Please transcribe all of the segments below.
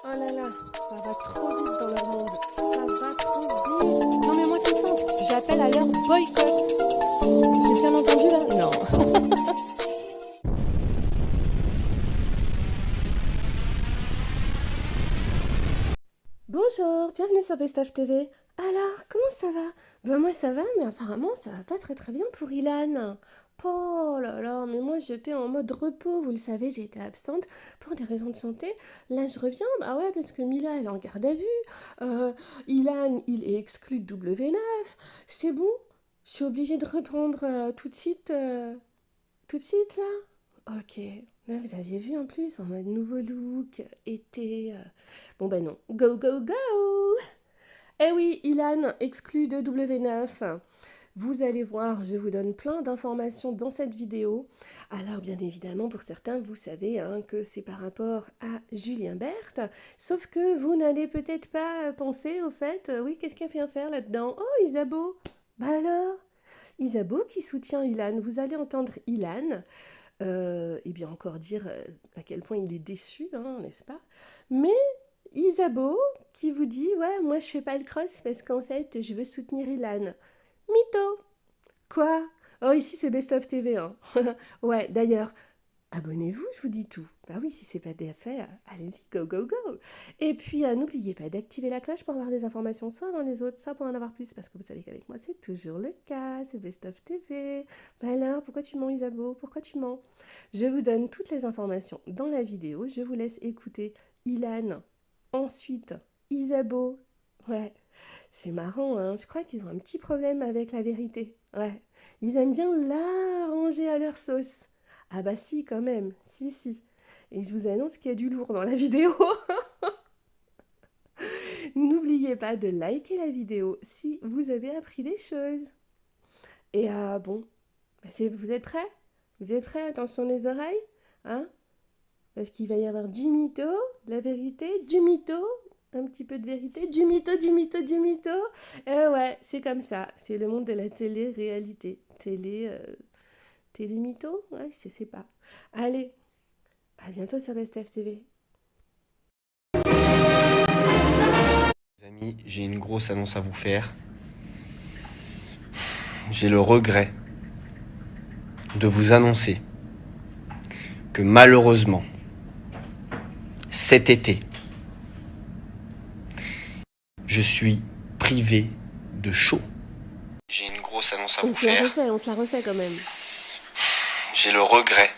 Oh là là, ça va trop vite dans leur monde. Ça va trop vite. Non mais moi c'est simple, j'appelle à leur boycott. J'ai bien entendu là? Non. Bonjour, bienvenue sur Best of TV. Alors, comment ça va? Ben moi ça va, mais apparemment ça va pas très très bien pour Ilan. Oh là là, mais moi j'étais en mode repos, vous le savez, j'ai été absente pour des raisons de santé. Là je reviens, bah ouais, parce que Mila elle est en garde à vue. Euh, Ilan il est exclu de W9. C'est bon, je suis obligée de reprendre tout de suite là. Ok. Là, vous aviez vu en plus, en mode nouveau look, été. Bon ben non, go go go! Eh oui, Ilan, exclu de W9. Vous allez voir, je vous donne plein d'informations dans cette vidéo. Alors bien évidemment, pour certains, vous savez hein, que c'est par rapport à Julien Berthe. Sauf que vous n'allez peut-être pas penser au fait, oui, qu'est-ce qu'elle vient faire là-dedans? Oh, Isabeau! Bah alors? Isabeau qui soutient Ilan. Vous allez entendre Ilan. Et bien encore dire à quel point il est déçu, hein, n'est-ce pas? Mais Isabeau qui vous dit, ouais, moi je fais pas le cross parce qu'en fait je veux soutenir Ilan. Mytho! Quoi? Oh, ici c'est Best of TV, hein. Ouais, d'ailleurs, abonnez-vous, je vous dis tout. Bah oui, si c'est pas déjà fait, allez-y, go, go, go. Et puis, n'oubliez pas d'activer la cloche pour avoir des informations soit avant les autres, soit pour en avoir plus, parce que vous savez qu'avec moi, c'est toujours le cas, c'est Best of TV. Bah alors, pourquoi tu mens, Isabeau? Pourquoi tu mens? Je vous donne toutes les informations dans la vidéo, je vous laisse écouter Ilan, ensuite Isabeau. Ouais, c'est marrant, hein. Je crois qu'ils ont un petit problème avec la vérité. Ouais, ils aiment bien l'arranger à leur sauce. Ah bah si, quand même. Si, si. Et je vous annonce qu'il y a du lourd dans la vidéo. N'oubliez pas de liker la vidéo si vous avez appris des choses. Et bon, bah vous êtes prêts? Vous êtes prêts? Attention les oreilles. Hein? Parce qu'il va y avoir du mytho, de la vérité, du mytho, un petit peu de vérité, du mytho, du mytho, du mytho. Et ouais, c'est comme ça. C'est le monde de la télé-réalité. Télé-mytho? Ouais, je sais pas. Allez, à bientôt sur Best of TV. Les amis, j'ai une grosse annonce à vous faire. J'ai le regret de vous annoncer que malheureusement, cet été, je suis privé de show. J'ai une grosse annonce à vous faire. On se la refait quand même. J'ai le regret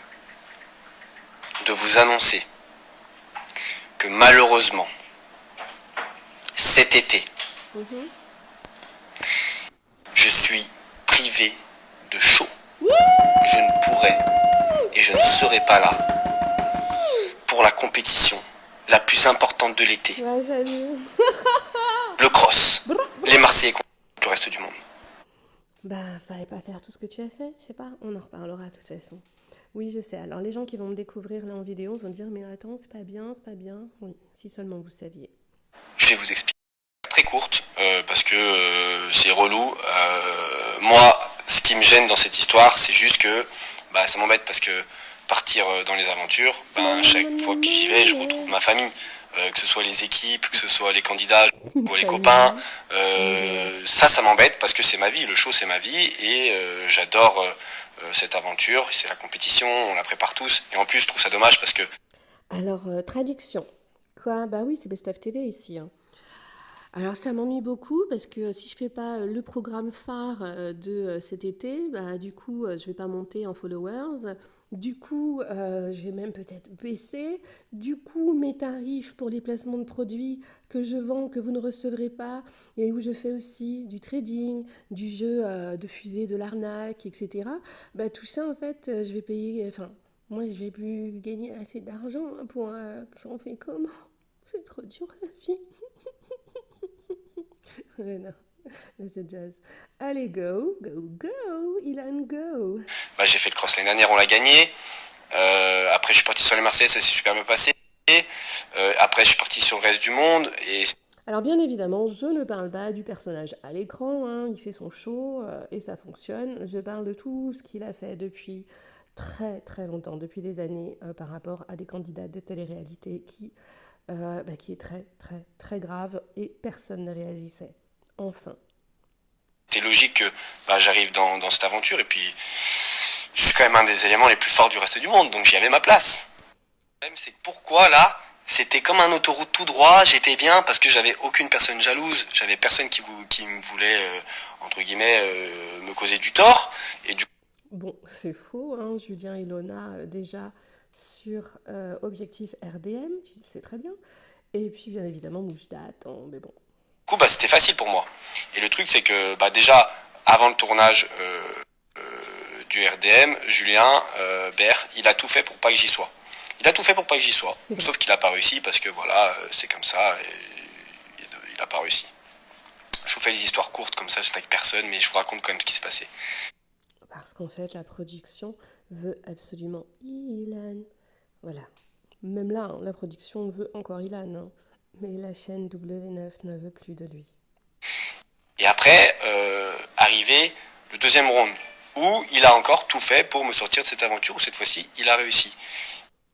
de vous annoncer que malheureusement, cet été, je suis privé de show. Je ne pourrai et je ne serai pas là pour la compétition la plus importante de l'été. Ouais, salut. Le cross, les Marseillais contre le reste du monde. Bah, fallait pas faire tout ce que tu as fait, je sais pas, on en reparlera de toute façon. Oui, je sais. Alors, les gens qui vont me découvrir là en vidéo vont dire, mais attends, c'est pas bien, c'est pas bien. Oui, si seulement vous saviez. Je vais vous expliquer. Très courte, parce que c'est relou. Moi, ce qui me gêne dans cette histoire, c'est juste que ça m'embête parce que partir dans les aventures, chaque fois que j'y vais, je retrouve ma famille. Que ce soit les équipes, que ce soit les candidats ou les copains. Ça m'embête parce que c'est ma vie. Le show, c'est ma vie et j'adore cette aventure. C'est la compétition, on la prépare tous. Et en plus, je trouve ça dommage parce que... Alors, traduction. Quoi? Bah oui, c'est Best of TV ici, hein. Alors ça m'ennuie beaucoup parce que si je fais pas le programme phare de cet été, bah, du coup je vais pas monter en followers, du coup je vais même peut-être baisser, du coup mes tarifs pour les placements de produits que je vends, que vous ne recevrez pas, et où je fais aussi du trading, du jeu de fusée, de l'arnaque, etc. Bah, tout ça en fait je vais payer, enfin moi je vais plus gagner assez d'argent pour on fait comment? C'est trop dur la vie. Mais non, là c'est jazz. Allez, go, go, go, Ilan, go. J'ai fait le cross l'année dernière, on l'a gagné. Après, je suis parti sur les Marseillais, ça s'est super bien passé. Après, je suis parti sur le reste du monde. Et... Alors bien évidemment, je ne parle pas du personnage à l'écran, hein, il fait son show et ça fonctionne. Je parle de tout ce qu'il a fait depuis très très longtemps, depuis des années, par rapport à des candidats de télé-réalité qui qui est très, très, très grave et personne ne réagissait. Enfin. C'est logique que j'arrive dans cette aventure et puis je suis quand même un des éléments les plus forts du reste du monde, donc j'y avais ma place. Le problème, c'est que pourquoi là, c'était comme un autoroute tout droit, j'étais bien parce que j'avais aucune personne jalouse, j'avais personne qui me voulait, entre guillemets, me causer du tort. Et du Bon, c'est faux, hein, Julien Ilona, déjà sur Objectif RDM, tu le sais très bien. Et puis, bien évidemment, Mouche date, hein, mais bon. coup, c'était facile pour moi. Et le truc, c'est que déjà, avant le tournage du RDM, Julien Bert, il a tout fait pour pas que j'y sois. Il a tout fait pour pas que j'y sois. Sauf qu'il a pas réussi parce que voilà, c'est comme ça. Et il a pas réussi. Je vous fais les histoires courtes comme ça, je n'attaque personne, mais je vous raconte quand même ce qui s'est passé. Parce qu'en fait, la production veut absolument Ilan. Voilà. Même là, hein, la production veut encore Ilan. Hein. Mais la chaîne W9 ne veut plus de lui. Et après, arrivé le deuxième round, où il a encore tout fait pour me sortir de cette aventure, où cette fois-ci, il a réussi.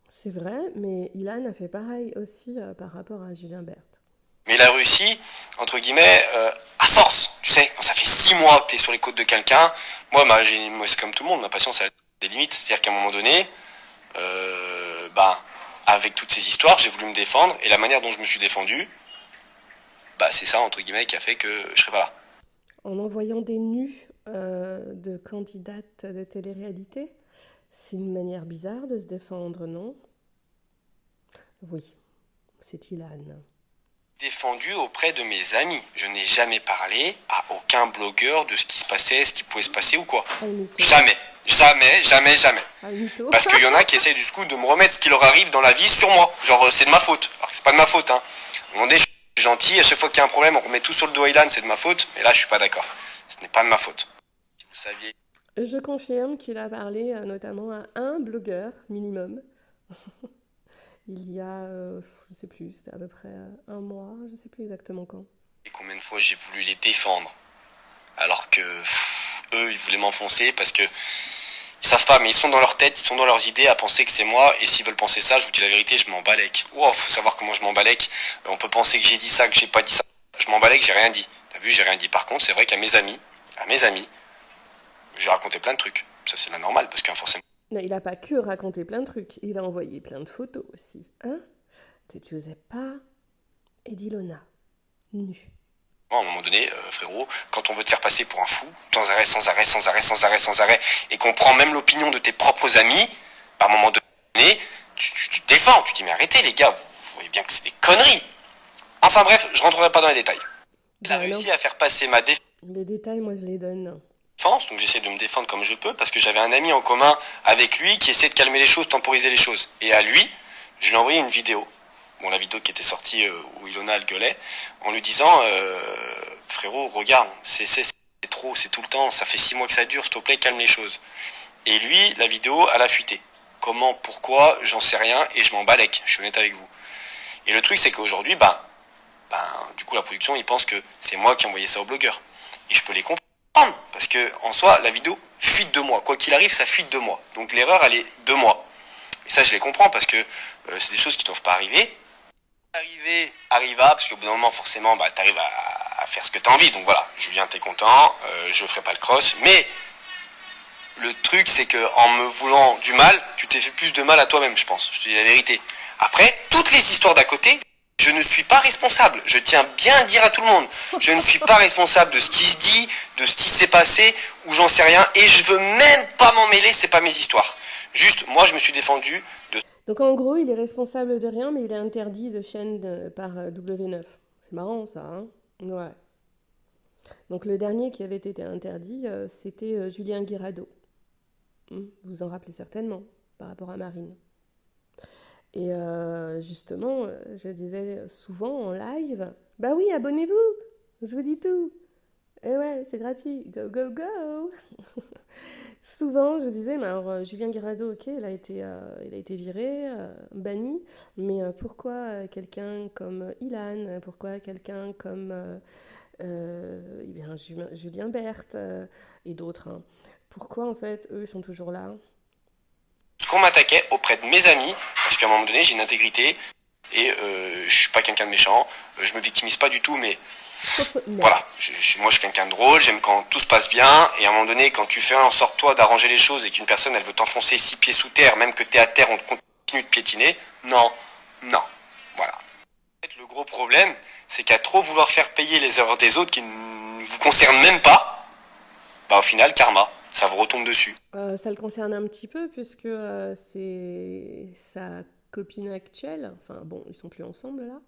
C'est vrai, mais Ilan a fait pareil aussi par rapport à Julien Berthe. Mais il a réussi, entre guillemets, à force. Tu sais, quand ça fait 6 mois que tu es sur les côtes de quelqu'un, moi c'est comme tout le monde, ma patience a des limites. C'est-à-dire qu'à un moment donné, avec toutes ces histoires, j'ai voulu me défendre, et la manière dont je me suis défendu, c'est ça, entre guillemets, qui a fait que je serais pas là. En envoyant des nus de candidates de télé-réalité, c'est une manière bizarre de se défendre, non? Oui, c'est Ilan. Défendu auprès de mes amis. Je n'ai jamais parlé à aucun blogueur de ce qui se passait, ce qui pouvait se passer ou quoi. Jamais. Parce qu'il y en a qui essayent du coup de me remettre ce qui leur arrive dans la vie sur moi. Genre c'est de ma faute. Alors que c'est pas de ma faute. Hein. À un moment donné, je suis gentil, à chaque fois qu'il y a un problème, on remet tout sur le dos Ilan, c'est de ma faute. Mais là, je suis pas d'accord. Ce n'est pas de ma faute. Si vous saviez. Je confirme qu'il a parlé notamment à un blogueur minimum. Il y a, je sais plus, c'était à peu près un mois, je sais plus exactement quand. Et combien de fois j'ai voulu les défendre, alors que eux, ils voulaient m'enfoncer parce que ils savent pas, mais ils sont dans leur tête, ils sont dans leurs idées à penser que c'est moi, et s'ils veulent penser ça, je vous dis la vérité, je m'en balèque. Wow, faut savoir comment je m'en balèque. On peut penser que j'ai dit ça, que j'ai pas dit ça. Je m'en balèque, j'ai rien dit. T'as vu, j'ai rien dit. Par contre, c'est vrai qu'à mes amis, j'ai raconté plein de trucs. Ça, c'est la normale, parce que forcément. Mais il a pas que raconté plein de trucs, il a envoyé plein de photos aussi. Hein? Tu osais pas Edilona, nu. À un moment donné, frérot, quand on veut te faire passer pour un fou, sans arrêt, et qu'on prend même l'opinion de tes propres amis, à un moment donné, tu te défends, tu dis mais arrêtez les gars, vous voyez bien que c'est des conneries. Enfin bref, je rentrerai pas dans les détails. Il a réussi à faire passer ma défense. Les détails, moi je les donne. Donc j'essaie de me défendre comme je peux, parce que j'avais un ami en commun avec lui qui essaie de calmer les choses, temporiser les choses. Et à lui, je lui ai envoyé une vidéo. Bon, la vidéo qui était sortie où Ilona elle gueulait, en lui disant frérot, regarde, c'est trop, c'est tout le temps, ça fait 6 mois que ça dure, s'il te plaît, calme les choses. Et lui, la vidéo, elle a fuité. Comment, pourquoi, j'en sais rien, et je m'en balèque, je suis honnête avec vous. Et le truc, c'est qu'aujourd'hui, du coup, la production, ils pensent que c'est moi qui ai envoyé ça au blogueur. Et je peux les comprendre, parce que, en soi, la vidéo fuite de moi. Quoi qu'il arrive, ça fuite de moi. Donc l'erreur, elle est de moi. Et ça, je les comprends, parce que c'est des choses qui ne doivent pas arriver. Arriva, parce qu'au bout d'un moment, forcément, t'arrives à faire ce que t'as envie. Donc voilà, Julien, t'es content, je ferai pas le cross. Mais le truc, c'est que en me voulant du mal, tu t'es fait plus de mal à toi-même, je pense. Je te dis la vérité. Après, toutes les histoires d'à côté, je ne suis pas responsable. Je tiens bien à dire à tout le monde. Je ne suis pas responsable de ce qui se dit, de ce qui s'est passé, ou j'en sais rien. Et je veux même pas m'en mêler, c'est pas mes histoires. Juste, moi, je me suis défendu de... Donc en gros, il est responsable de rien, mais il est interdit de chaîne par W9. C'est marrant ça, hein? Ouais. Donc le dernier qui avait été interdit, c'était Julien Guirado. Vous en rappelez certainement, par rapport à Marine. Et justement, je disais souvent en live, bah oui, abonnez-vous, je vous dis tout. Et ouais, c'est gratuit, go, go, go. Souvent, je disais, mais alors, Julien Guirado, ok, il a été viré, banni, mais pourquoi quelqu'un comme Ilan, pourquoi quelqu'un comme Julien Berthe et d'autres, hein, pourquoi en fait, eux, ils sont toujours là? Ce qu'on m'attaquait auprès de mes amis, parce qu'à un moment donné, j'ai une intégrité. Et je suis pas quelqu'un de méchant, je me victimise pas du tout, mais Non. voilà, moi je suis quelqu'un de drôle, j'aime quand tout se passe bien, et à un moment donné, quand tu fais en sorte toi d'arranger les choses et qu'une personne elle veut t'enfoncer 6 pieds sous terre, même que t'es à terre, on continue de piétiner, non, non, voilà. En fait, le gros problème, c'est qu'à trop vouloir faire payer les erreurs des autres qui ne vous concernent même pas, bah au final, karma, ça vous retombe dessus. Ça le concerne un petit peu puisque c'est sa copine actuelle. Enfin bon, ils sont plus ensemble là.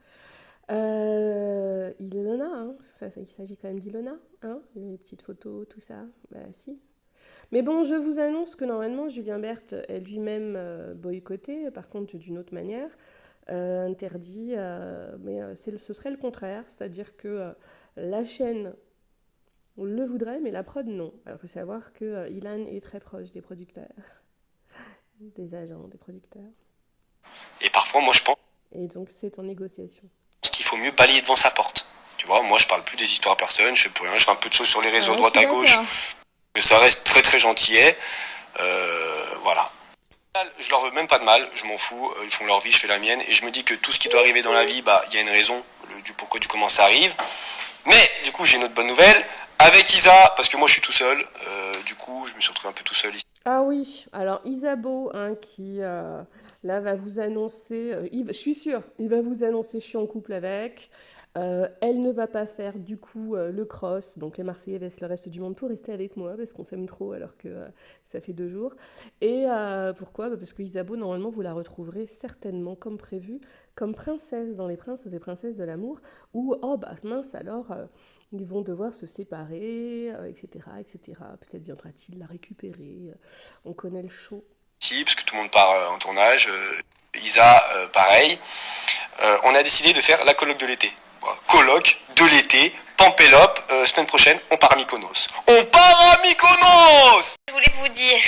Ilona, hein, il s'agit quand même d'Ilona, hein, les petites photos, tout ça. Bah si. Mais bon, je vous annonce que normalement Julien Berthe est lui-même boycotté, par contre d'une autre manière, interdit, mais ce serait le contraire, c'est-à-dire que la chaîne on le voudrait, mais la prod, non. Alors, il faut savoir que Ilan est très proche des producteurs, des agents, des producteurs. Et parfois, moi je pense Et donc, c'est en négociation. qu'il faut mieux balayer devant sa porte. Tu vois, moi je parle plus des histoires à personne, je fais plus rien, je fais un peu de choses sur les réseaux à Je droite suis à gauche, d'accord. mais ça reste très très gentillet. Voilà. Je leur veux même pas de mal, je m'en fous, ils font leur vie, je fais la mienne, et je me dis que tout ce qui doit arriver dans la vie, bah il y a une raison du pourquoi du comment ça arrive. Mais du coup j'ai une autre bonne nouvelle, avec Isa, parce que moi je suis tout seul, du coup je me suis retrouvé un peu tout seul ici. Ah oui, alors Isabeau, hein, qui là va vous annoncer, je suis sûre, il va vous annoncer je suis en couple avec. Elle ne va pas faire du coup le cross, donc les Marseillais laissent le reste du monde pour rester avec moi parce qu'on s'aime trop alors que ça fait 2 jours. Et pourquoi? Parce que Isabeau, normalement, vous la retrouverez certainement comme prévu, comme princesse dans Les Princes et Princesses de l'amour, où, oh bah mince alors, ils vont devoir se séparer, etc., etc. Peut-être viendra-t-il la récupérer. On connaît le show. Parce que tout le monde part en tournage, Isa pareil. On a décidé de faire la colloque de l'été. Voilà. Colloque de l'été, Pampélope, semaine prochaine, on part à Mykonos. On part à Mykonos! Je voulais vous dire,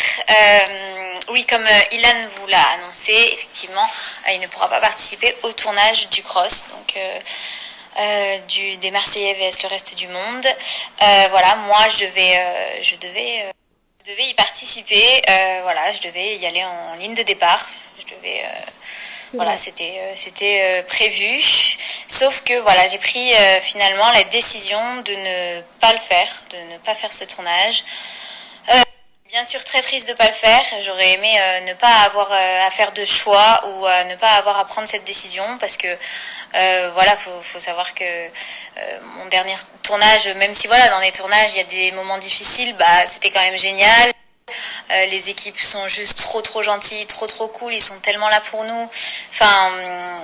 oui, comme Ilan vous l'a annoncé, effectivement, il ne pourra pas participer au tournage du cross, donc des Marseillais vs le reste du monde. Voilà, moi je devais y participer, voilà, je devais y aller en ligne de départ, je devais voilà, Vrai. c'était prévu. Sauf que voilà, j'ai pris finalement la décision de ne pas le faire, de ne pas faire ce tournage. Bien sûr, très triste de ne pas le faire. J'aurais aimé ne pas avoir à faire de choix ou ne pas avoir à prendre cette décision parce que voilà, faut savoir que mon dernier tournage, même si voilà, dans les tournages il y a des moments difficiles, bah c'était quand même génial. Les équipes sont juste trop gentilles, trop cool, ils sont tellement là pour nous. Enfin,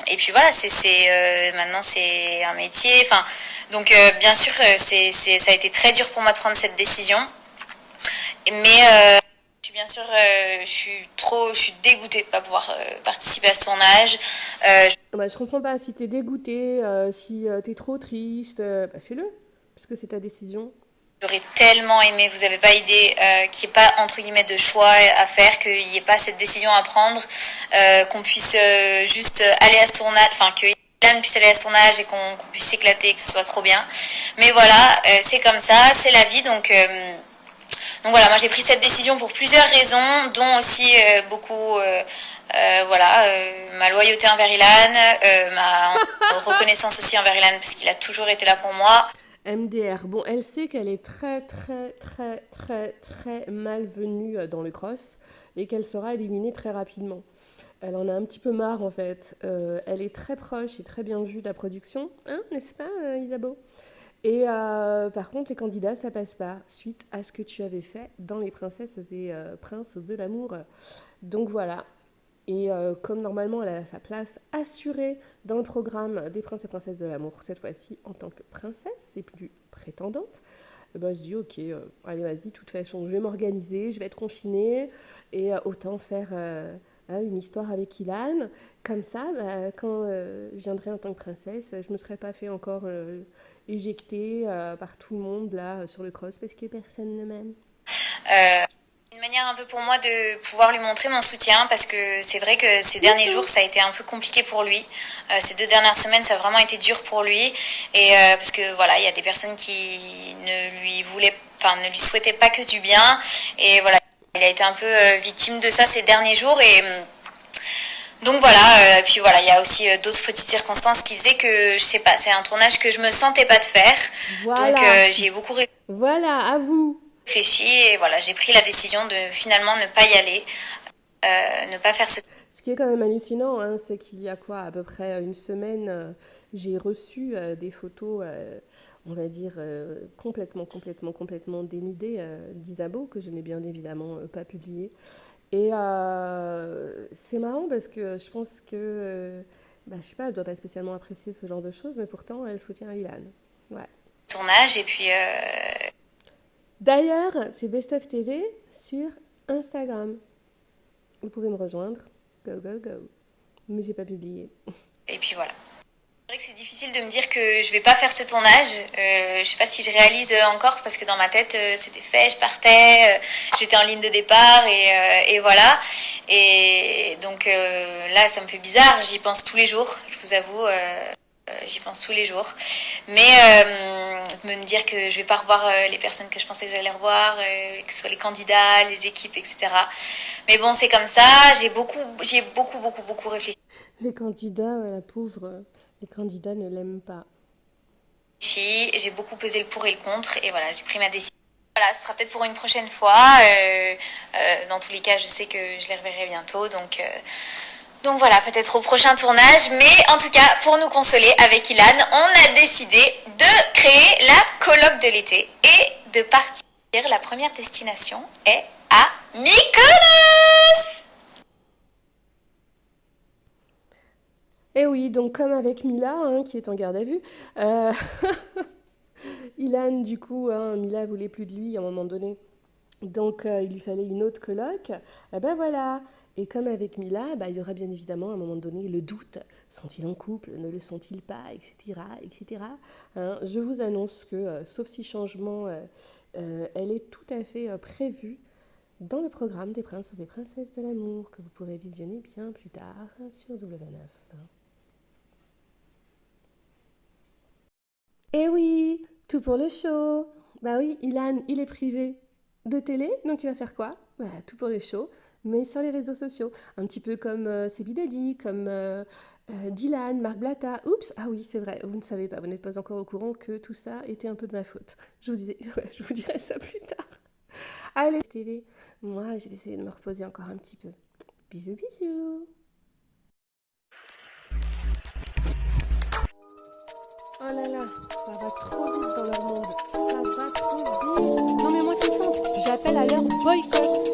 et puis voilà, maintenant c'est un métier. Enfin, donc bien sûr, ça a été très dur pour moi de prendre cette décision. Mais bien sûr, je suis dégoûtée de ne pas pouvoir participer à ce tournage. Bah, je comprends pas, si t'es dégoûté, si t'es trop triste, bah fais-le, puisque c'est ta décision. J'aurais tellement aimé, vous n'avez pas idée, qu'il n'y ait pas entre guillemets de choix à faire, qu'il n'y ait pas cette décision à prendre, qu'on puisse juste aller à ce tournage, enfin que Ilan puisse aller à ce tournage et qu'on puisse s'éclater, que ce soit trop bien. Mais voilà, c'est comme ça, c'est la vie, donc voilà, moi j'ai pris cette décision pour plusieurs raisons, dont aussi beaucoup voilà, ma loyauté envers Ilan, ma reconnaissance aussi envers Ilan parce qu'il a toujours été là pour moi. MDR. Bon, elle sait qu'elle est très malvenue dans le cross et qu'elle sera éliminée très rapidement. Elle en a un petit peu marre en fait. Elle est très proche et très bien vue de la production, hein, n'est-ce pas, Isabeau? Et par contre, les candidats, ça passe pas, suite à ce que tu avais fait dans Les Princesses et Princes de l'amour. Donc voilà. Et comme normalement elle a sa place assurée dans le programme des Princes et Princesses de l'amour, cette fois-ci en tant que princesse et plus prétendante, ben, je dis ok, allez vas-y, de toute façon je vais m'organiser, je vais être confinée et autant faire une histoire avec Ilan. Comme ça, bah, quand je viendrai en tant que princesse, je me serais pas fait encore éjecter par tout le monde là sur le cross parce que personne ne m'aime. Une manière un peu pour moi de pouvoir lui montrer mon soutien parce que c'est vrai que ces derniers jours ça a été un peu compliqué pour lui. Ces 2 dernières semaines ça a vraiment été dur pour lui et parce que voilà il y a des personnes qui ne lui souhaitaient pas que du bien et voilà il a été un peu victime de ça ces derniers jours et Donc voilà, puis voilà, il y a aussi d'autres petites circonstances qui faisaient que, je sais pas, c'est un tournage que je me sentais pas de faire. Donc Voilà, j'y ai beaucoup voilà, à vous. réfléchi et voilà, j'ai pris la décision de finalement ne pas y aller, ne pas faire ce... Ce qui est quand même hallucinant, hein, c'est qu'il y a quoi, à peu près une semaine, j'ai reçu des photos, on va dire, complètement dénudées d'Isabeau, que je n'ai bien évidemment pas publiées. Et c'est marrant parce que je pense que, bah, je sais pas, elle doit pas spécialement apprécier ce genre de choses, mais pourtant elle soutient Ilan. Ouais. tournage et puis D'ailleurs, c'est Best of TV sur Instagram. Vous pouvez me rejoindre. Go, go, go. Mais j'ai pas publié. voilà. C'est vrai que c'est difficile de me dire que je vais pas faire ce tournage. Je sais pas si je réalise encore parce que dans ma tête c'était fait, je partais, j'étais en ligne de départ et voilà. Et donc là ça me fait bizarre, j'y pense tous les jours, je vous avoue. J'y pense tous les jours. Mais me dire que je vais pas revoir les personnes que je pensais que j'allais revoir, que ce soit les candidats, les équipes, etc. Mais bon, c'est comme ça. J'y ai beaucoup réfléchi. Les candidats, la pauvre, les candidats ne l'aiment pas. J'ai beaucoup pesé le pour et le contre. Et voilà, j'ai pris ma décision. Voilà, ce sera peut-être pour une prochaine fois. Dans tous les cas, je sais que je les reverrai bientôt. Donc voilà, peut-être au prochain tournage. Mais en tout cas, pour nous consoler avec Ilan, on a décidé de créer la colloque de l'été et de partir. La première destination est à Mykonos. Et oui, donc comme avec Mila, hein, qui est en garde à vue, Ilan, du coup, hein, Mila voulait plus de lui à un moment donné. Donc il lui fallait une autre coloc. Et ben voilà. Et comme avec Mila, bah, il y aura bien évidemment à un moment donné le doute. Sont-ils en couple? Ne le sont-ils pas? Etc. etc. Hein, je vous annonce que, sauf si changement, elle est tout à fait prévue dans le programme des princes et princesses de l'amour que vous pourrez visionner bien plus tard sur W9. Eh oui, tout pour le show. Bah oui, Ilan, il est privé de télé, donc il va faire quoi? Bah, tout pour le show, mais sur les réseaux sociaux. Un petit peu comme Sebi Daddy, comme Dylan, Marc Blatta. Oups, ah oui, c'est vrai, vous ne savez pas, vous n'êtes pas encore au courant que tout ça était un peu de ma faute. Je vous dirai ça plus tard. Allez, TV, moi je vais essayer de me reposer encore un petit peu. Bisous, bisous. Oh là là, ça va trop vite dans leur monde. Ça va trop vite. Non mais moi c'est simple, j'appelle à leur boycott.